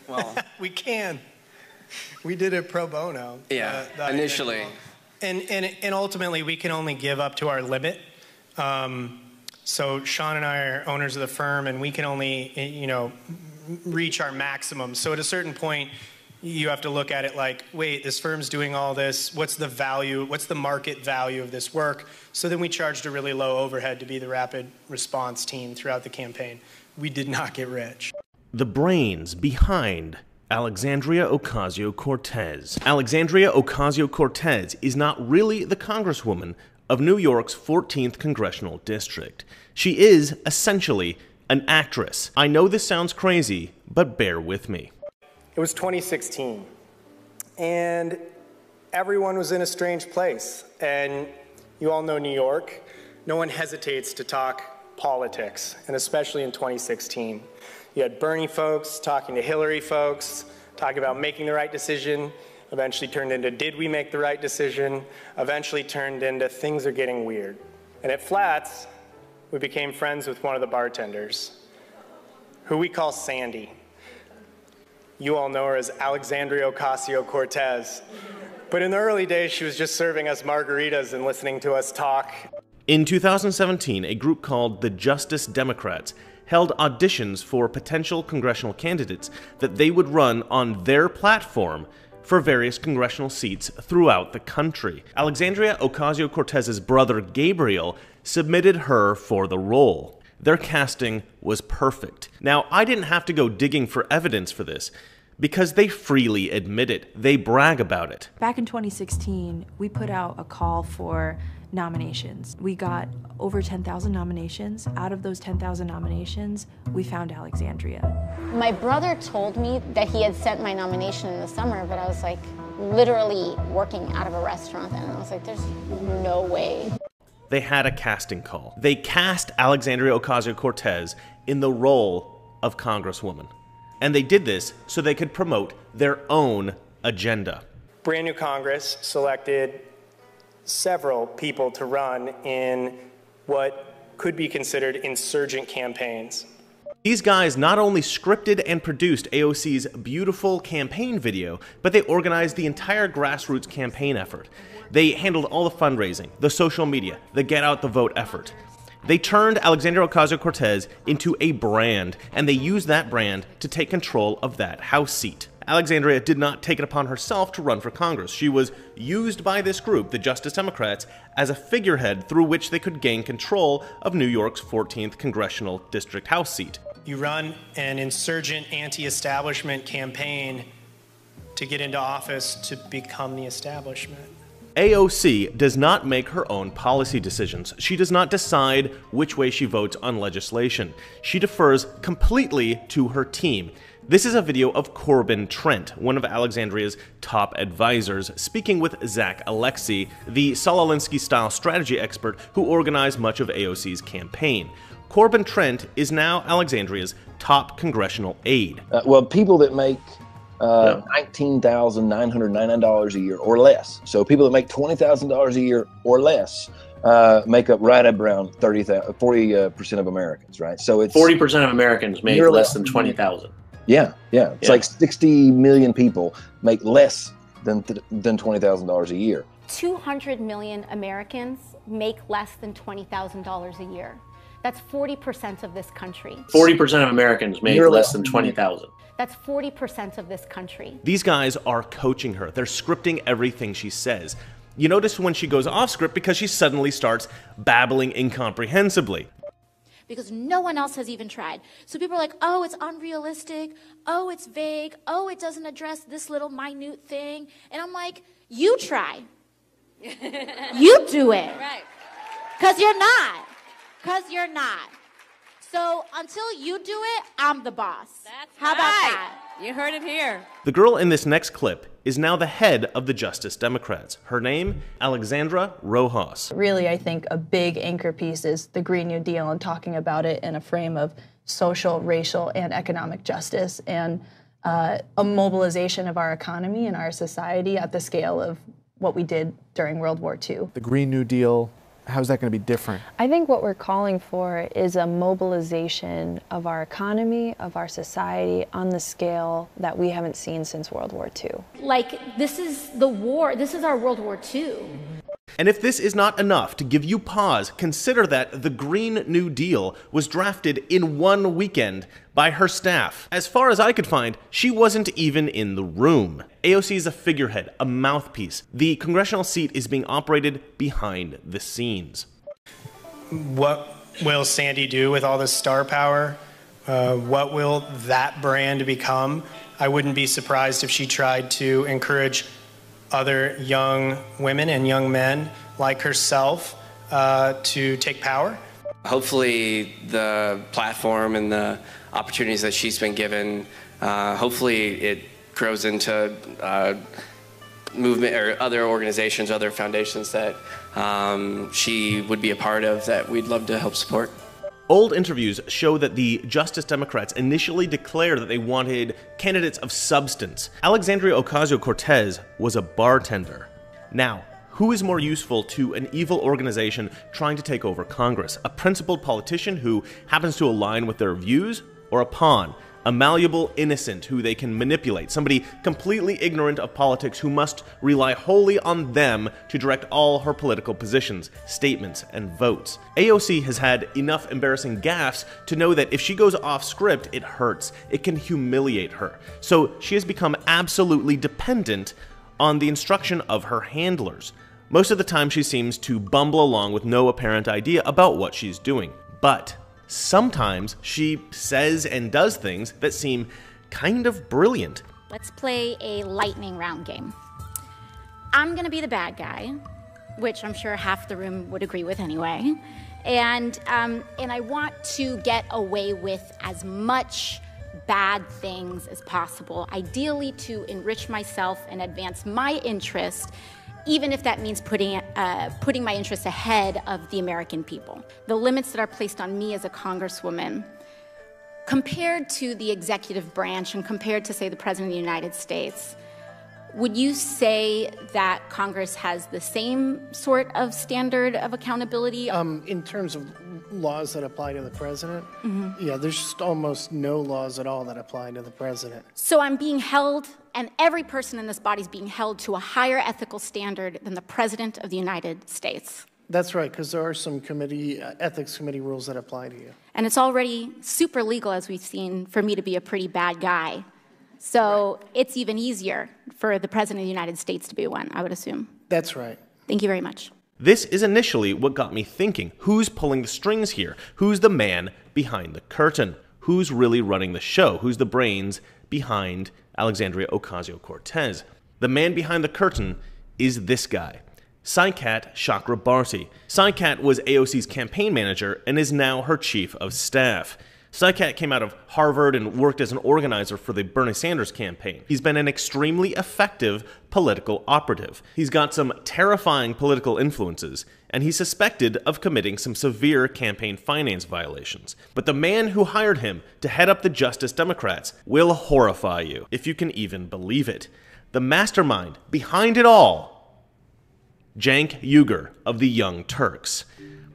Well, we can. We did it pro bono. Yeah, initially. And ultimately, we can only give up to our limit. So Sean and I are owners of the firm, and we can only, reach our maximum. So at a certain point, you have to look at it like, wait, this firm's doing all this. What's the value? What's the market value of this work? So then we charged a really low overhead to be the rapid response team throughout the campaign. We did not get rich. The brains behind Alexandria Ocasio-Cortez. Alexandria Ocasio-Cortez is not really the Congresswoman of New York's 14th Congressional District. She is, essentially, an actress. I know this sounds crazy, but bear with me. It was 2016, and everyone was in a strange place. And you all know New York. No one hesitates to talk politics, and especially in 2016. You had Bernie folks talking to Hillary folks, talking about making the right decision, eventually turned into did we make the right decision, eventually turned into things are getting weird. And at Flats, we became friends with one of the bartenders, who we call Sandy. You all know her as Alexandria Ocasio-Cortez. But in the early days, she was just serving us margaritas and listening to us talk. In 2017, a group called the Justice Democrats held auditions for potential congressional candidates that they would run on their platform for various congressional seats throughout the country. Alexandria Ocasio-Cortez's brother Gabriel submitted her for the role. Their casting was perfect. Now, I didn't have to go digging for evidence for this, because they freely admit it. They brag about it. Back in 2016, we put out a call for nominations. We got over 10,000 nominations. Out of those 10,000 nominations, we found Alexandria. My brother told me that he had sent my nomination in the summer, but I was like literally working out of a restaurant then, and I was like, there's no way. They had a casting call. They cast Alexandria Ocasio-Cortez in the role of Congresswoman. And they did this so they could promote their own agenda. Brand new Congress selected several people to run in what could be considered insurgent campaigns. These guys not only scripted and produced AOC's beautiful campaign video, but they organized the entire grassroots campaign effort. They handled all the fundraising, the social media, the get out the vote effort. They turned Alexandria Ocasio-Cortez into a brand, and they used that brand to take control of that House seat. Alexandria did not take it upon herself to run for Congress. She was used by this group, the Justice Democrats, as a figurehead through which they could gain control of New York's 14th Congressional District House seat. You run an insurgent anti-establishment campaign to get into office to become the establishment. AOC does not make her own policy decisions. She does not decide which way she votes on legislation. She defers completely to her team. This is a video of Corban Trent, one of Alexandria's top advisors, speaking with Saul Alinsky, the Saul Alinsky-style strategy expert who organized much of AOC's campaign. Corban Trent is now Alexandria's top congressional aide. Well, people that make $19,999 a year or less. So people that make $20,000 a year or less make up right around 40% of Americans, right? So it's 40% of Americans make less than 20,000. Yeah. It's like 60 million people make less than $20,000 a year. 200 million Americans make less than $20,000 a year. That's 40% of this country. 40% of Americans make less than 20,000. That's 40% of this country. These guys are coaching her. They're scripting everything she says. You notice when she goes off script because she suddenly starts babbling incomprehensibly. Because no one else has even tried. So people are like, oh, it's unrealistic. Oh, it's vague. Oh, it doesn't address this little minute thing. And I'm like, you try. You do it. Right. Because you're not. Because you're not. So until you do it, I'm the boss. That's How about that? You heard it here. The girl in this next clip is now the head of the Justice Democrats. Her name, Alexandra Rojas. Really, I think a big anchor piece is the Green New Deal and talking about it in a frame of social, racial, and economic justice and a mobilization of our economy and our society at the scale of what we did during World War II. The Green New Deal how's that going to be different? I think what we're calling for is a mobilization of our economy, of our society on the scale that we haven't seen since World War II. Like, this is the war, this is our World War II. And if this is not enough to give you pause, consider that the Green New Deal was drafted in one weekend by her staff. As far as I could find, she wasn't even in the room. AOC is a figurehead, a mouthpiece. The congressional seat is being operated behind the scenes. What will Sandy do with all this star power? What will that brand become? I wouldn't be surprised if she tried to encourage other young women and young men like herself to take power. Hopefully the platform and the opportunities that she's been given, hopefully it grows into movement or other organizations, other foundations that she would be a part of that we'd love to help support. Old interviews show that the Justice Democrats initially declared that they wanted candidates of substance. Alexandria Ocasio-Cortez was a bartender. Now, who is more useful to an evil organization trying to take over Congress? A principled politician who happens to align with their views, or a pawn? A malleable innocent who they can manipulate, somebody completely ignorant of politics who must rely wholly on them to direct all her political positions, statements, and votes. AOC has had enough embarrassing gaffes to know that if she goes off script, it hurts. It can humiliate her. So she has become absolutely dependent on the instruction of her handlers. Most of the time she seems to bumble along with no apparent idea about what she's doing. But sometimes she says and does things that seem kind of brilliant. Let's play a lightning round game. I'm gonna be the bad guy, which I'm sure half the room would agree with anyway. And I want to get away with as much bad things as possible, ideally to enrich myself and advance my interest, even if that means putting my interests ahead of the American people. The limits that are placed on me as a congresswoman, compared to the executive branch and compared to, say, the President of the United States, would you say that Congress has the same sort of standard of accountability? In terms of laws that apply to the president, yeah, there's just almost no laws at all that apply to the president. So I'm being held, and every person in this body is being held to a higher ethical standard than the President of the United States. That's right, because there are some ethics committee rules that apply to you. And it's already super legal, as we've seen, for me to be a pretty bad guy. So it's even easier for the President of the United States to be one, I would assume. That's right. Thank you very much. This is initially what got me thinking. Who's pulling the strings here? Who's the man behind the curtain? Who's really running the show? Who's the brains behind Alexandria Ocasio-Cortez? The man behind the curtain is this guy, Saikat Chakrabarti. Saikat was AOC's campaign manager and is now her chief of staff. Saikat came out of Harvard and worked as an organizer for the Bernie Sanders campaign. He's been an extremely effective political operative. He's got some terrifying political influences, and he's suspected of committing some severe campaign finance violations. But the man who hired him to head up the Justice Democrats will horrify you, if you can even believe it. The mastermind behind it all, Cenk Uygur of the Young Turks.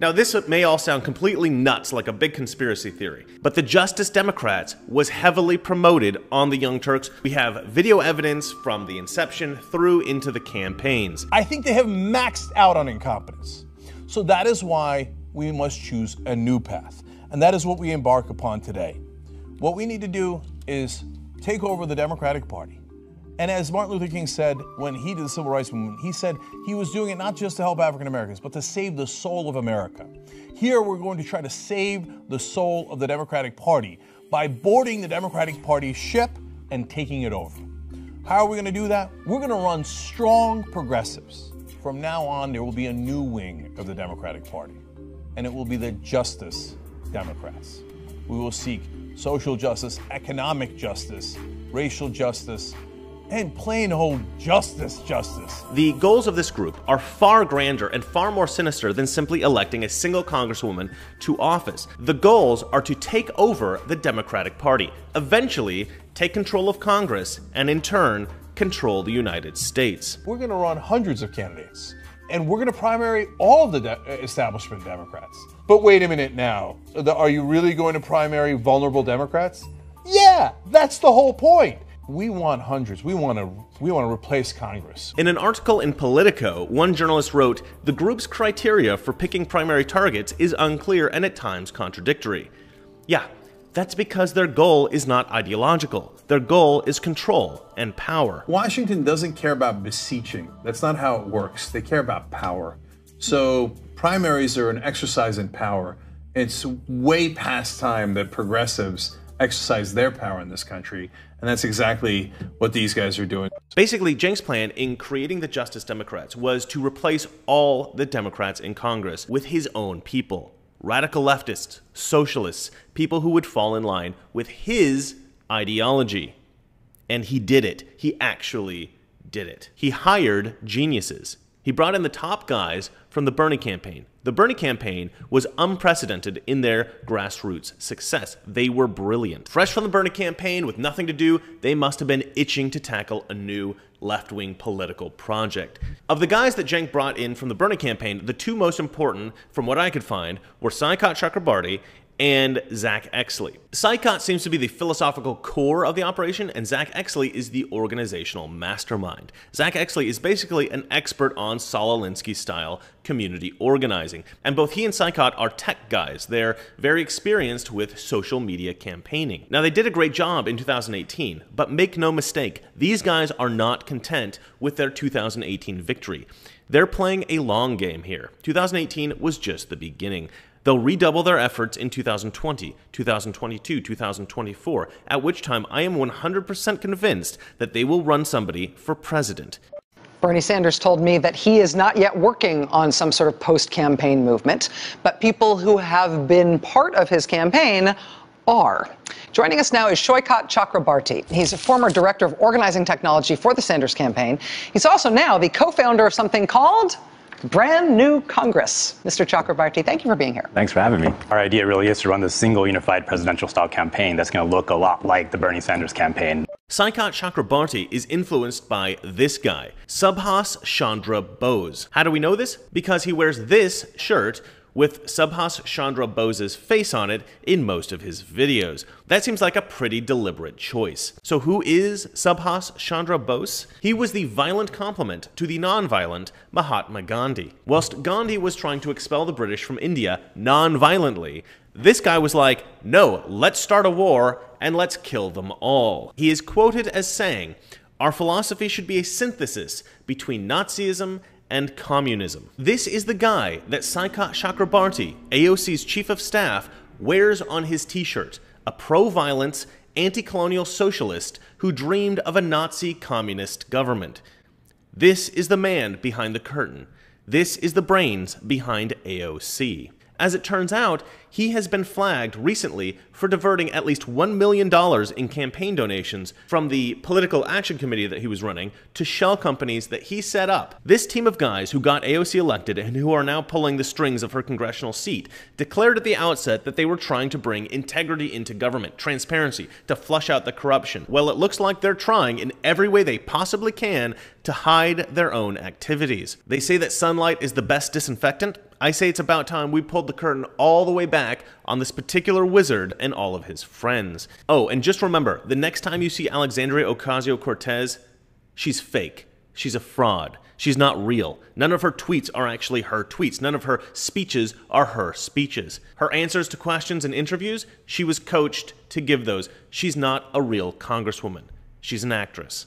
Now, this may all sound completely nuts, like a big conspiracy theory, but the Justice Democrats was heavily promoted on the Young Turks. We have video evidence from the inception through into the campaigns. I think they have maxed out on incompetence. So that is why we must choose a new path. And that is what we embark upon today. What we need to do is take over the Democratic Party. And as Martin Luther King said when he did the Civil Rights Movement, he said he was doing it not just to help African Americans, but to save the soul of America. Here we're going to try to save the soul of the Democratic Party by boarding the Democratic Party ship and taking it over. How are we going to do that? We're going to run strong progressives. From now on, there will be a new wing of the Democratic Party, and it will be the Justice Democrats. We will seek social justice, economic justice, racial justice, and plain old justice. The goals of this group are far grander and far more sinister than simply electing a single congresswoman to office. The goals are to take over the Democratic Party, eventually take control of Congress, and in turn, control the United States. We're going to run hundreds of candidates, and we're going to primary all of the establishment Democrats. But wait a minute now. Are you really going to primary vulnerable Democrats? Yeah, that's the whole point. We want hundreds. We want to replace Congress. In an article in Politico, one journalist wrote, "The group's criteria for picking primary targets is unclear and at times contradictory." Yeah, that's because their goal is not ideological. Their goal is control and power. Washington doesn't care about beseeching. That's not how it works. They care about power. So primaries are an exercise in power. It's way past time that progressives exercise their power in this country, and that's exactly what these guys are doing. Basically, Cenk's plan in creating the Justice Democrats was to replace all the Democrats in Congress with his own people. Radical leftists, socialists, people who would fall in line with his ideology. And he did it. He actually did it. He hired geniuses. He brought in the top guys from the Bernie campaign. The Bernie campaign was unprecedented in their grassroots success. They were brilliant. Fresh from the Bernie campaign with nothing to do, they must have been itching to tackle a new left-wing political project. Of the guys that Cenk brought in from the Bernie campaign, the two most important, from what I could find, were Saikat Chakrabarti and Zach Exley. Saikat seems to be the philosophical core of the operation, and Zach Exley is the organizational mastermind. Zach Exley is basically an expert on Saul Alinsky style community organizing, and both he and Saikat are tech guys. They're very experienced with social media campaigning. Now, they did a great job in 2018, but make no mistake, these guys are not content with their 2018 victory. They're playing a long game here. 2018 was just the beginning. They'll redouble their efforts in 2020, 2022, 2024, at which time I am 100% convinced that they will run somebody for president. Bernie Sanders told me that he is not yet working on some sort of post-campaign movement, but people who have been part of his campaign are. Joining us now is Saikat Chakrabarti. He's a former director of organizing technology for the Sanders campaign. He's also now the co-founder of something called Brand New Congress. Mr. Chakrabarti, thank you for being here. Thanks for having me. Our idea really is to run this single unified presidential style campaign that's going to look a lot like the Bernie Sanders campaign. Saikat Chakrabarti is influenced by this guy, Subhas Chandra Bose. How do we know this? Because he wears this shirt with Subhas Chandra Bose's face on it in most of his videos. That seems like a pretty deliberate choice. So who is Subhas Chandra Bose? He was the violent complement to the non-violent Mahatma Gandhi. Whilst Gandhi was trying to expel the British from India non-violently, this guy was like, no, let's start a war and let's kill them all. He is quoted as saying, "Our philosophy should be a synthesis between Nazism and communism." This is the guy that Saikat Chakrabarti, AOC's chief of staff, wears on his t-shirt, a pro-violence, anti-colonial socialist who dreamed of a Nazi communist government. This is the man behind the curtain. This is the brains behind AOC. As it turns out, he has been flagged recently for diverting at least $1 million in campaign donations from the political action committee that he was running to shell companies that he set up. This team of guys who got AOC elected and who are now pulling the strings of her congressional seat declared at the outset that they were trying to bring integrity into government, transparency, to flush out the corruption. Well, it looks like they're trying in every way they possibly can to hide their own activities. They say that sunlight is the best disinfectant. I say it's about time we pulled the curtain all the way back on this particular wizard and all of his friends. Oh, and just remember, the next time you see Alexandria Ocasio-Cortez, she's fake. She's a fraud. She's not real. None of her tweets are actually her tweets. None of her speeches are her speeches. Her answers to questions and interviews, she was coached to give those. She's not a real congresswoman. She's an actress.